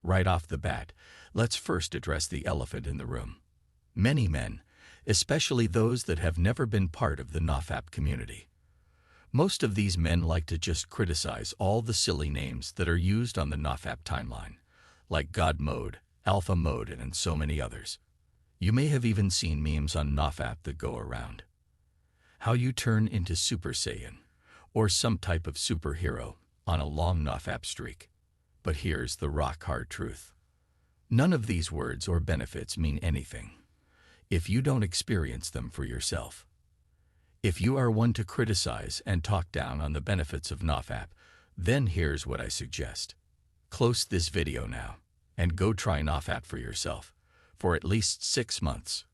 Right off the bat, let's first address the elephant in the room. Many men, especially those that have never been part of the Nofap community. Most of these men like to just criticize all the silly names that are used on the Nofap timeline, like God Mode, Alpha Mode, and so many others. You may have even seen memes on Nofap that go around. How you turn into Super Saiyan, or some type of superhero, on a long Nofap streak. But here's the rock-hard truth. None of these words or benefits mean anything if you don't experience them for yourself. If you are one to criticize and talk down on the benefits of Nofap, then here's what I suggest. Close this video now and go try Nofap for yourself for at least 6 months.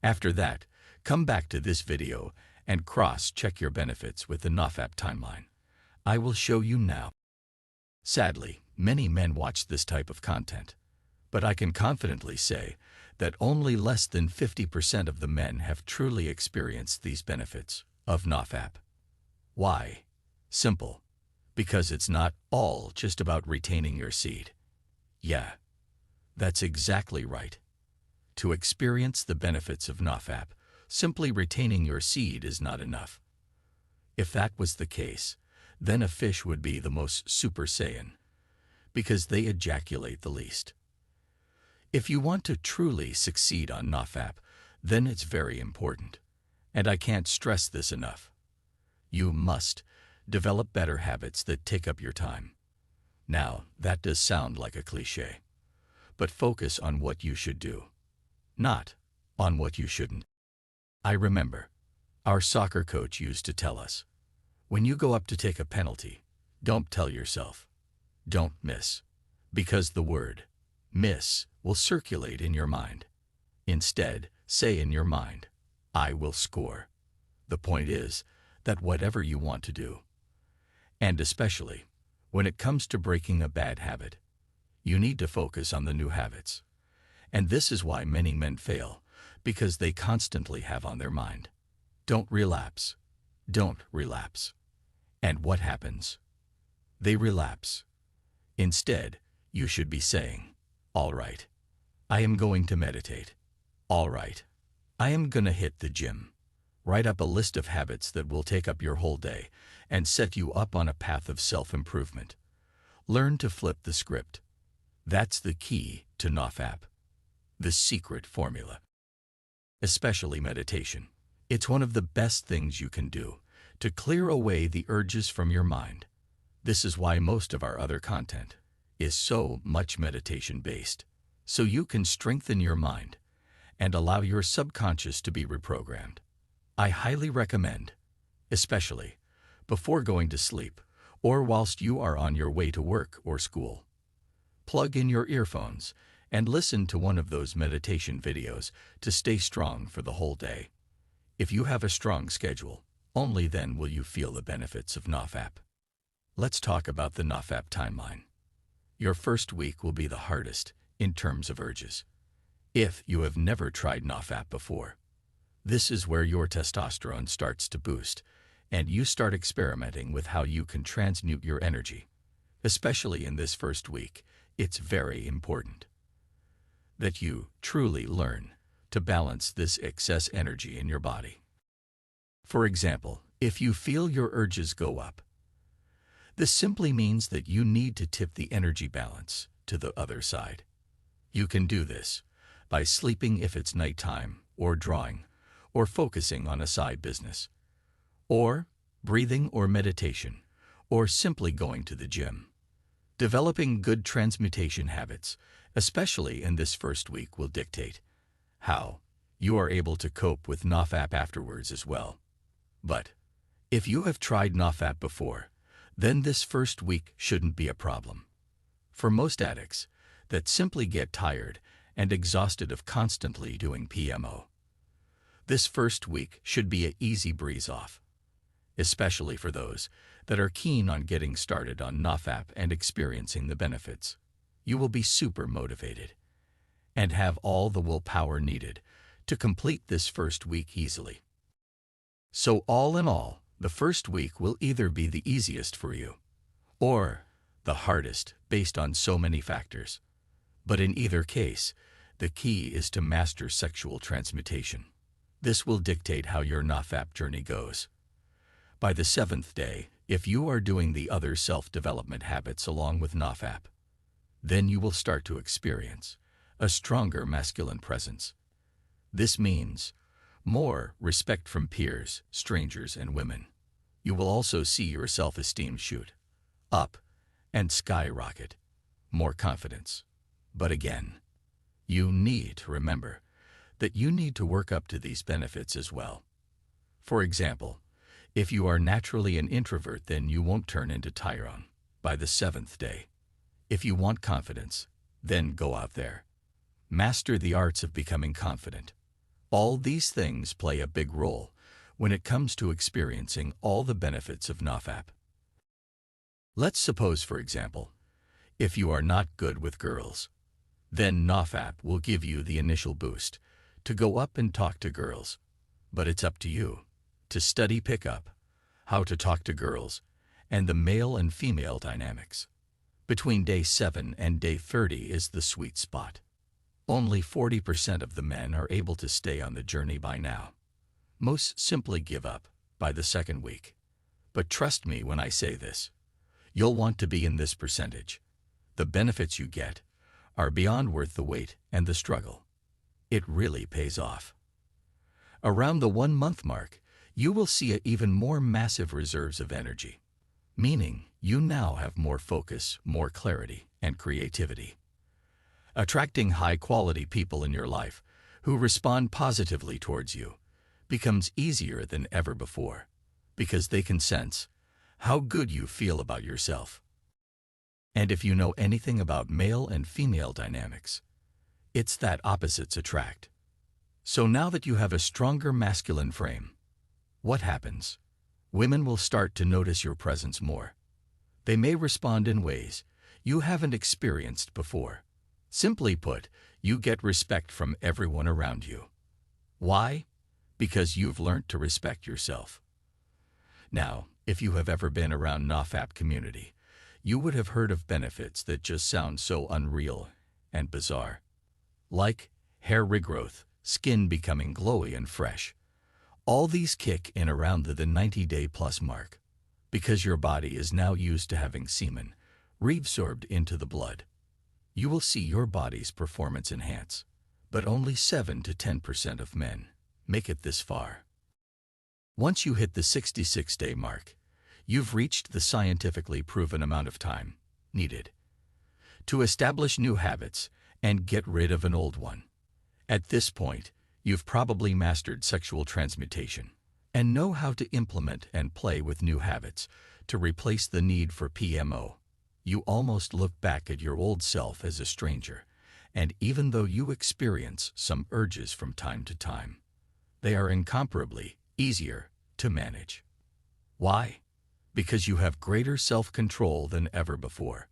After that, come back to this video and cross-check your benefits with the Nofap timeline. I will show you now. Sadly, many men watch this type of content, but I can confidently say that only less than 50% of the men have truly experienced these benefits of Nofap. Why? Simple. Because it's not all just about retaining your seed. Yeah, that's exactly right. To experience the benefits of Nofap, simply retaining your seed is not enough. If that was the case, then a fish would be the most Super Saiyan, because they ejaculate the least. If you want to truly succeed on Nofap, then it's very important, and I can't stress this enough. You must develop better habits that take up your time. Now, that does sound like a cliché, but focus on what you should do, not on what you shouldn't. I remember, our soccer coach used to tell us, when you go up to take a penalty, don't tell yourself, don't miss, because the word miss will circulate in your mind. Instead, say in your mind, I will score. The point is that whatever you want to do, and especially when it comes to breaking a bad habit, you need to focus on the new habits. And this is why many men fail, because they constantly have on their mind, don't relapse, don't relapse. And what happens? They relapse. Instead, you should be saying, all right, I am going to meditate. All right, I am going to hit the gym. Write up a list of habits that will take up your whole day and set you up on a path of self-improvement. Learn to flip the script. That's the key to Nofap, the secret formula. Especially meditation. It's one of the best things you can do to clear away the urges from your mind. This is why most of our other content is so much meditation-based, so you can strengthen your mind and allow your subconscious to be reprogrammed. I highly recommend, especially before going to sleep or whilst you are on your way to work or school. Plug in your earphones and listen to one of those meditation videos to stay strong for the whole day. If you have a strong schedule, only then will you feel the benefits of Nofap. Let's talk about the Nofap timeline. Your first week will be the hardest in terms of urges. If you have never tried Nofap before, this is where your testosterone starts to boost, and you start experimenting with how you can transmute your energy. Especially in this first week, it's very important that you truly learn to balance this excess energy in your body. For example, if you feel your urges go up, this simply means that you need to tip the energy balance to the other side. You can do this by sleeping if it's nighttime, or drawing, or focusing on a side business, or breathing or meditation, or simply going to the gym. Developing good transmutation habits, especially in this first week, will dictate how you are able to cope with Nofap afterwards as well. But if you have tried Nofap before, then this first week shouldn't be a problem. For most addicts that simply get tired and exhausted of constantly doing PMO, this first week should be an easy breeze off, especially for those that are keen on getting started on Nofap and experiencing the benefits. You will be super motivated and have all the willpower needed to complete this first week easily. So all in all, the first week will either be the easiest for you, or the hardest based on so many factors. But in either case, the key is to master sexual transmutation. This will dictate how your Nofap journey goes. By the 7th day, if you are doing the other self-development habits along with Nofap, then you will start to experience a stronger masculine presence. This means more respect from peers, strangers, and women. You will also see your self-esteem shoot up and skyrocket, more confidence. But again, you need to remember that you need to work up to these benefits as well. For example, if you are naturally an introvert, then you won't turn into Tyrone by the 7th day. If you want confidence, then go out there. Master the arts of becoming confident. All these things play a big role when it comes to experiencing all the benefits of Nofap. Let's suppose, for example, if you are not good with girls, then Nofap will give you the initial boost to go up and talk to girls. But it's up to you to study pickup, how to talk to girls, and the male and female dynamics. Between day 7 and day 30 is the sweet spot. Only 40% of the men are able to stay on the journey by now. Most simply give up by the 2nd week. But trust me when I say this, you'll want to be in this percentage. The benefits you get are beyond worth the wait and the struggle. It really pays off. Around the 1-month mark, you will see even more massive reserves of energy, meaning you now have more focus, more clarity, and creativity. Attracting high-quality people in your life who respond positively towards you becomes easier than ever before because they can sense how good you feel about yourself. And if you know anything about male and female dynamics, it's that opposites attract. So now that you have a stronger masculine frame, what happens? Women will start to notice your presence more. They may respond in ways you haven't experienced before. Simply put, you get respect from everyone around you. Why? Because you've learned to respect yourself. Now, if you have ever been around Nofap community, you would have heard of benefits that just sound so unreal and bizarre. Like hair regrowth, skin becoming glowy and fresh. All these kick in around the 90-day plus mark because your body is now used to having semen reabsorbed into the blood. You will see your body's performance enhance, but only 7 to 10% of men make it this far. Once you hit the 66-day mark, you've reached the scientifically proven amount of time needed to establish new habits and get rid of an old one. At this point, you've probably mastered sexual transmutation and know how to implement and play with new habits to replace the need for PMO. You almost look back at your old self as a stranger, and even though you experience some urges from time to time, they are incomparably easier to manage. Why? Because you have greater self-control than ever before.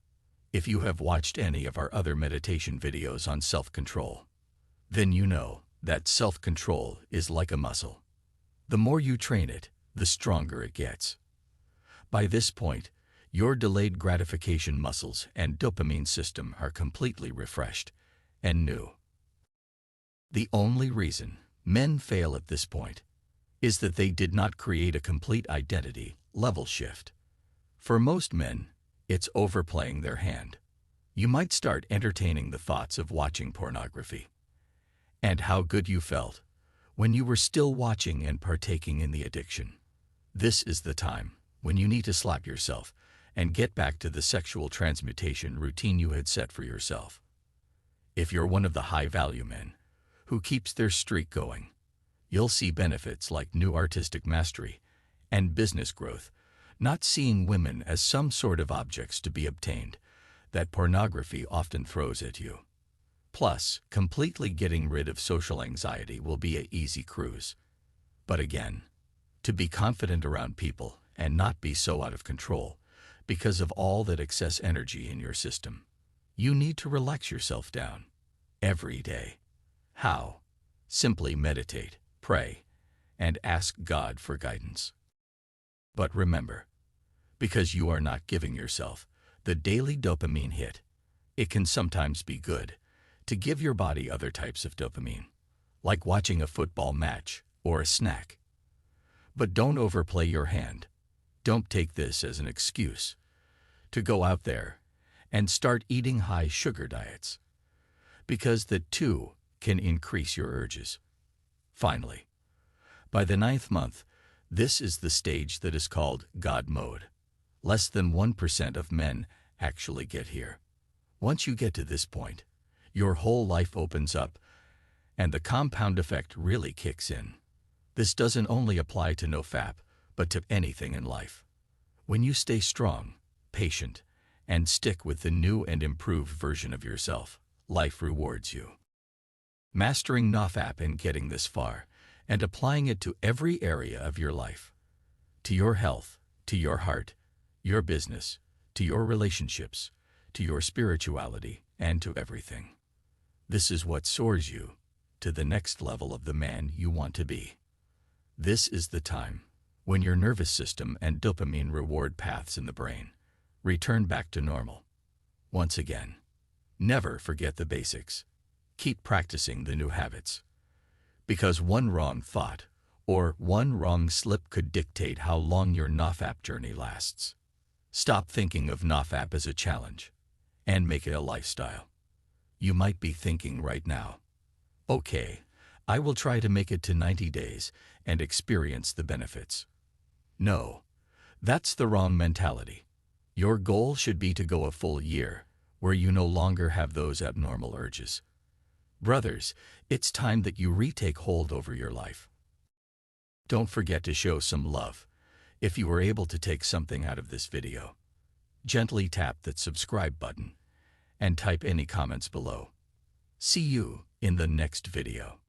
If you have watched any of our other meditation videos on self-control, then you know that self-control is like a muscle. The more you train it, the stronger it gets. By this point, your delayed gratification muscles and dopamine system are completely refreshed and new. The only reason men fail at this point is that they did not create a complete identity level shift. For most men, it's overplaying their hand. You might start entertaining the thoughts of watching pornography. And how good you felt when you were still watching and partaking in the addiction. This is the time when you need to slap yourself and get back to the sexual transmutation routine you had set for yourself. If you're one of the high-value men who keeps their streak going, you'll see benefits like new artistic mastery and business growth, not seeing women as some sort of objects to be obtained that pornography often throws at you. Plus, completely getting rid of social anxiety will be an easy cruise. But again, to be confident around people and not be so out of control because of all that excess energy in your system, you need to relax yourself down every day. How? Simply meditate, pray, and ask God for guidance. But remember, because you are not giving yourself The daily dopamine hit. It can sometimes be good to give your body other types of dopamine, like watching a football match or a snack. But don't overplay your hand. Don't take this as an excuse to go out there and start eating high sugar diets, because the two can increase your urges. Finally, by the 9th month, this is the stage that is called God mode. Less than 1% of men actually get here. Once you get to this point, your whole life opens up and the compound effect really kicks in. This doesn't only apply to Nofap, but to anything in life. When you stay strong, patient, and stick with the new and improved version of yourself, life rewards you. Mastering Nofap and getting this far, and applying it to every area of your life, to your health, to your heart, your business, to your relationships, to your spirituality, and to everything. This is what soars you to the next level of the man you want to be. This is the time when your nervous system and dopamine reward paths in the brain return back to normal. Once again, never forget the basics. Keep practicing the new habits, because one wrong thought or one wrong slip could dictate how long your Nofap journey lasts. Stop thinking of Nofap as a challenge and make it a lifestyle. You might be thinking right now, okay, I will try to make it to 90 days and experience the benefits. No, that's the wrong mentality. Your goal should be to go a full year where you no longer have those abnormal urges. Brothers, it's time that you retake hold over your life. Don't forget to show some love. If you were able to take something out of this video, gently tap that subscribe button and type any comments below. See you in the next video.